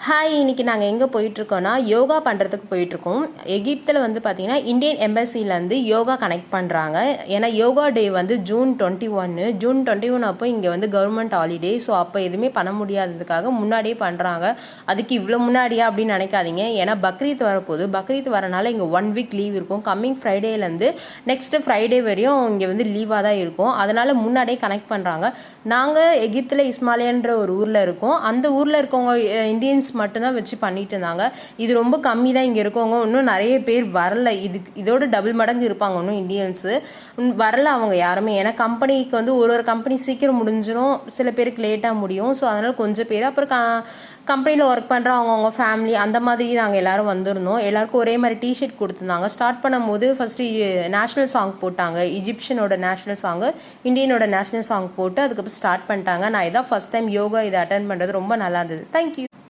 Hi, இன்னைக்கு நாங்கள் எங்கே போயிட்டுருக்கோன்னா யோகா பண்ணுறதுக்கு போயிட்டுருக்கோம். எகிப்தில் வந்து பார்த்திங்கன்னா இந்தியன் எம்பசிலேருந்து யோகா கனெக்ட் பண்ணுறாங்க. ஏன்னா யோகா டே வந்து ஜூன் 21 அப்போ இங்கே வந்து கவர்மெண்ட் ஹாலிடே. ஸோ அப்போ எதுவுமே பண்ண முடியாததுக்காக முன்னாடியே பண்ணுறாங்க. அதுக்கு இவ்வளோ முன்னாடியா அப்படின்னு நினைக்காதீங்க. ஏன்னா பக்ரீத் வரப்போகுது. பக்ரீத் வரனால இங்கே 1 வீக் லீவ் இருக்கும். கம்மிங் ஃப்ரைடேலேருந்து நெக்ஸ்ட்டு ஃப்ரைடே வரையும் இங்கே வந்து லீவாக தான் இருக்கும். அதனால் முன்னாடியே கனெக்ட் பண்ணுறாங்க. நாங்கள் எகிப்தில் இஸ்மாலியான்ற ஒரு ஊரில் இருக்கோம். அந்த ஊரில் இருக்கவங்க இந்தியன்ஸ் மட்டும்தான் வச்சு பண்ணிட்டு இருந்தாங்க. இது ரொம்ப கம்மி தான் இங்கே இருக்கவங்க. இன்னும் நிறைய பேர் வரல. இதோட டபுள் மடங்கு இருப்பாங்க இன்னும் இந்தியன்ஸு வரல அவங்க யாருமே. ஏன்னா கம்பெனிக்கு வந்து ஒரு கம்பெனி சீக்கிரம் முடிஞ்சிடும், சில பேருக்கு லேட்டாக முடியும். ஸோ அதனால் கொஞ்சம் பேர் அப்புறம் கம்பெனியில் ஒர்க் பண்ணுற அவங்கவுங்க ஃபேமிலி அந்த மாதிரி நாங்கள் எல்லோரும் வந்திருந்தோம். எல்லாருக்கும் ஒரே மாதிரி டிஷர்ட் கொடுத்துருந்தாங்க. ஸ்டார்ட் பண்ணும்போது ஃபஸ்ட்டு நேஷ்னல் சாங் போட்டாங்க. இஜிப்ஷியனோட நேஷ்னல் சாங்கு, இந்தியனோட நேஷ்னல் சாங் போட்டு அதுக்கப்புறம் ஸ்டார்ட் பண்ணிட்டாங்க. நான் இதான் ஃபஸ்ட் டைம் யோகா இதை அட்டன் பண்ணுறது. ரொம்ப நல்லா இருந்தது. தேங்க்யூ.